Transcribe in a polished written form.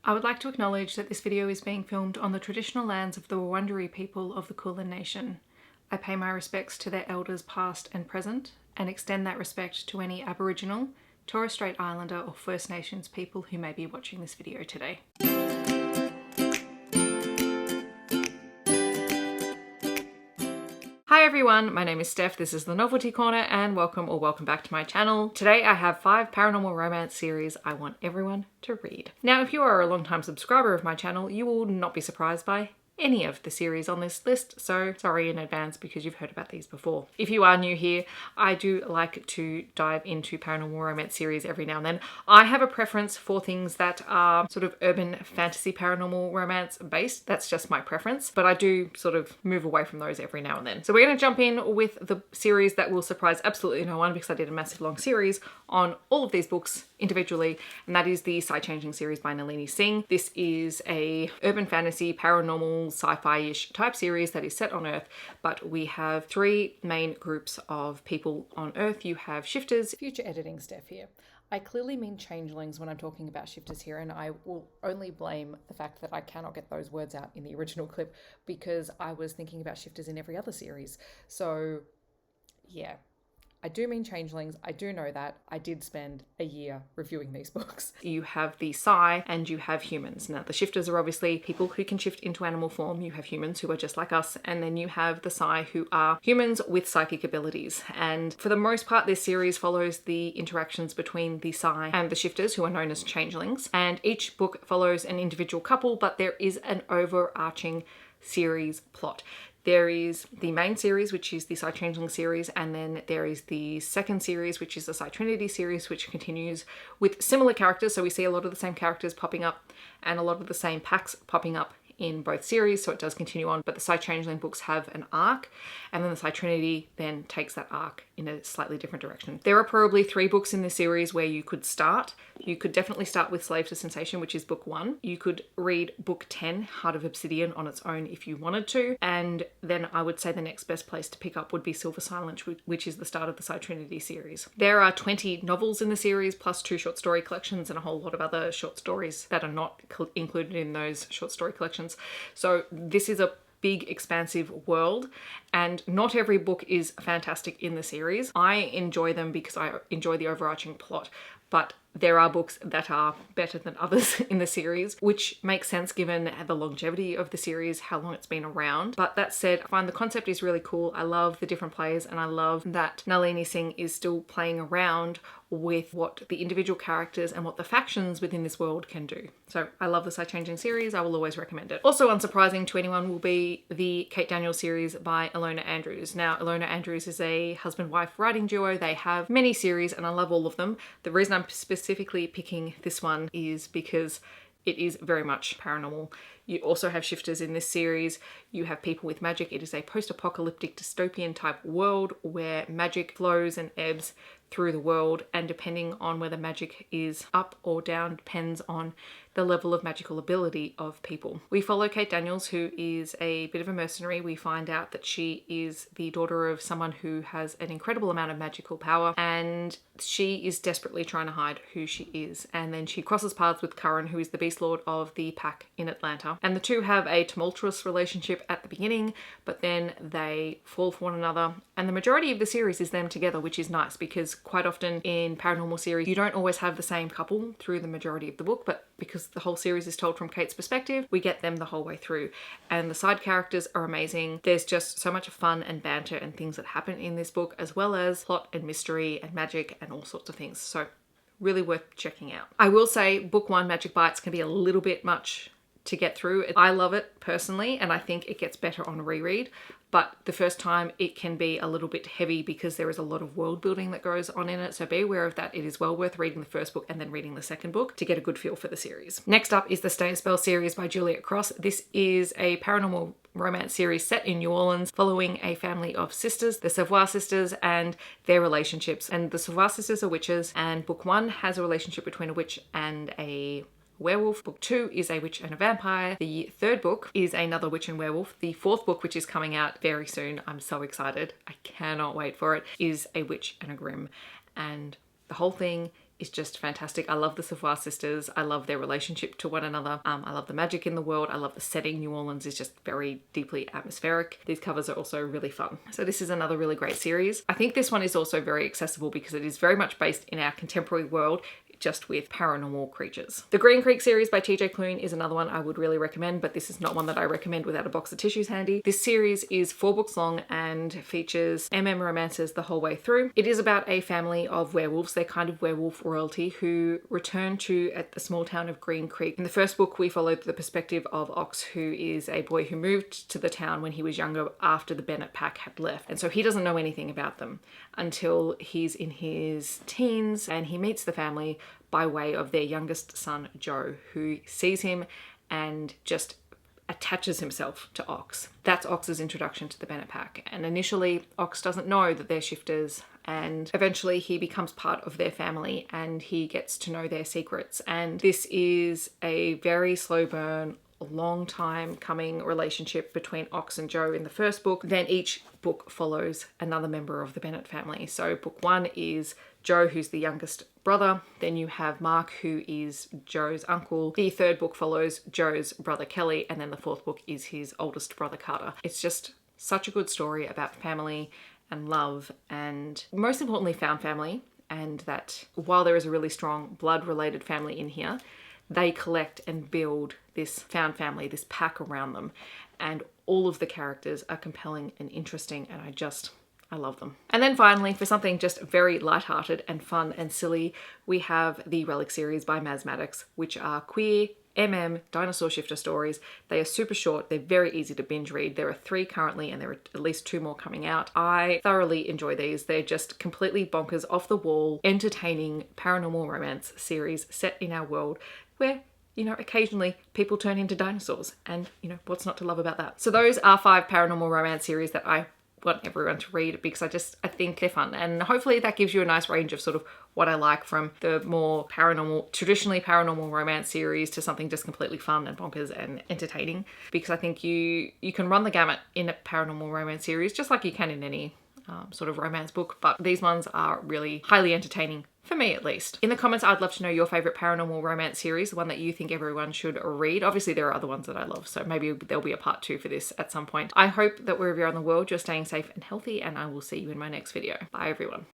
I would like to acknowledge that this video is being filmed on the traditional lands of the Wurrundjeri people of the Kulin Nation. I pay my respects to their elders past and present, and extend that respect to any Aboriginal, Torres Strait Islander or First Nations people who may be watching this video today. Hi everyone, my name is Steph, this is the Novelty Corner, and welcome back to my channel. Today I have 5 paranormal romance series I want everyone to read. Now if you are a long-time subscriber of my channel, you will not be surprised by any of the series on this list, so sorry in advance because you've heard about these before. If you are new here, I do like to dive into paranormal romance series every now and then. I have a preference for things that are sort of urban fantasy paranormal romance based. That's just my preference, but I do sort of move away from those every now and then. So we're going to jump in with the series that will surprise absolutely no one because I did a massive long series on all of these books individually, and that is the Psy-Changeling series by Nalini Singh. This is a urban fantasy paranormal sci-fi-ish type series that is set on Earth, but we have 3 main groups of people on Earth. You have shifters. Future editing Steph here. I clearly mean changelings when I'm talking about shifters here, and I will only blame the fact that I cannot get those words out in the original clip because I was thinking about shifters in every other series. So yeah, I do mean changelings, I do know that. I did spend a year reviewing these books. You have the Psy and you have humans. Now the shifters are obviously people who can shift into animal form. You have humans who are just like us, and then you have the Psy who are humans with psychic abilities. And for the most part this series follows the interactions between the Psy and the shifters, who are known as changelings. And each book follows an individual couple, but there is an overarching series plot. There is the main series, which is the Psy-Changeling series, and then there is the second series, which is the Psy-Trinity series, which continues with similar characters. So we see a lot of the same characters popping up and a lot of the same packs popping up in both series, so it does continue on, but the Psy-Changeling books have an arc, and then the Psy-Trinity then takes that arc in a slightly different direction. There are probably 3 books in this series where you could start. You could definitely start with Slave to Sensation, which is book 1. You could read book 10, Heart of Obsidian, on its own if you wanted to, and then I would say the next best place to pick up would be Silver Silence, which is the start of the Psy-Trinity series. There are 20 novels in the series, plus 2 short story collections and a whole lot of other short stories that are not included in those short story collections. So this is a big expansive world, and not every book is fantastic in the series. I enjoy them because I enjoy the overarching plot, but there are books that are better than others in the series, which makes sense given the longevity of the series, how long it's been around. But that said, I find the concept is really cool. I love the different players, and I love that Nalini Singh is still playing around with what the individual characters and what the factions within this world can do. So I love the Psy-Changeling series. I will always recommend it. Also unsurprising to anyone will be the Kate Daniels series by Ilona Andrews. Now, Ilona Andrews is a husband-wife writing duo. They have many series and I love all of them. The reason I'm specifically picking this one is because it is very much paranormal. You also have shifters in this series. You have people with magic. It is a post-apocalyptic dystopian type world where magic flows and ebbs through the world, and depending on whether magic is up or down depends on the level of magical ability of people. We follow Kate Daniels, who is a bit of a mercenary. We find out that she is the daughter of someone who has an incredible amount of magical power, and she is desperately trying to hide who she is. And then she crosses paths with Curran, who is the Beast Lord of the pack in Atlanta. And the two have a tumultuous relationship at the beginning, but then they fall for one another. And the majority of the series is them together, which is nice because quite often in paranormal series, you don't always have the same couple through the majority of the book, but because the whole series is told from Kate's perspective, we get them the whole way through. And the side characters are amazing. There's just so much fun and banter and things that happen in this book, as well as plot and mystery and magic and all sorts of things. So really worth checking out. I will say book 1, Magic Bites, can be a little bit much to get through. I love it personally, and I think it gets better on reread, but the first time it can be a little bit heavy because there is a lot of world building that goes on in it, so be aware of that. It is well worth reading the first book and then reading the second book to get a good feel for the series. Next up is the Stay and Spell series by Juliet Cross. This is a paranormal romance series set in New Orleans following a family of sisters, the Savoir sisters, and their relationships. And the Savoir sisters are witches, and book 1 has a relationship between a witch and a werewolf. Book 2 is a witch and a vampire. The third book is another witch and werewolf. The fourth book, which is coming out very soon, I'm so excited, I cannot wait for it, is a witch and a grim. And the whole thing is just fantastic. I love the Savoy sisters. I love their relationship to one another. I love the magic in the world. I love the setting. New Orleans is just very deeply atmospheric. These covers are also really fun. So this is another really great series. I think this one is also very accessible because it is very much based in our contemporary world, just with paranormal creatures. The Green Creek series by TJ Klune is another one I would really recommend, but this is not one that I recommend without a box of tissues handy. This series is 4 books long and features romances the whole way through. It is about a family of werewolves. They're kind of werewolf royalty who return to at the small town of Green Creek. In the first book, we followed the perspective of Ox, who is a boy who moved to the town when he was younger after the Bennett pack had left. And so he doesn't know anything about them until he's in his teens and he meets the family by way of their youngest son, Joe, who sees him and just attaches himself to Ox. That's Ox's introduction to the Bennett pack. And initially, Ox doesn't know that they're shifters, and eventually he becomes part of their family and he gets to know their secrets. And this is a very slow burn, long time coming relationship between Ox and Joe in the first book. Then each book follows another member of the Bennett family. So book 1 is Joe, who's the youngest brother. Then you have Mark, who is Joe's uncle. The third book follows Joe's brother Kelly, and then the fourth book is his oldest brother Carter. It's just such a good story about family and love, and most importantly found family, and that while there is a really strong blood related family in here, they collect and build this found family, this pack around them, and all of the characters are compelling and interesting, and I love them. And then finally, for something just very lighthearted and fun and silly, we have the Relic series by Maz Maddox, which are queer dinosaur shifter stories. They are super short. They're very easy to binge read. There are 3 currently and there are at least 2 more coming out. I thoroughly enjoy these. They're just completely bonkers, off the wall, entertaining paranormal romance series set in our world where, you know, occasionally people turn into dinosaurs, and, you know, what's not to love about that? So those are 5 paranormal romance series that I want everyone to read because I think they're fun, and hopefully that gives you a nice range of sort of what I like, from the more traditionally paranormal romance series to something just completely fun and bonkers and entertaining, because I think you can run the gamut in a paranormal romance series just like you can in any sort of romance book, but these ones are really highly entertaining, for me at least. In the comments, I'd love to know your favorite paranormal romance series, the one that you think everyone should read. Obviously there are other ones that I love, so maybe there'll be a part 2 for this at some point. I hope that wherever you're in the world, you're staying safe and healthy, and I will see you in my next video. Bye everyone.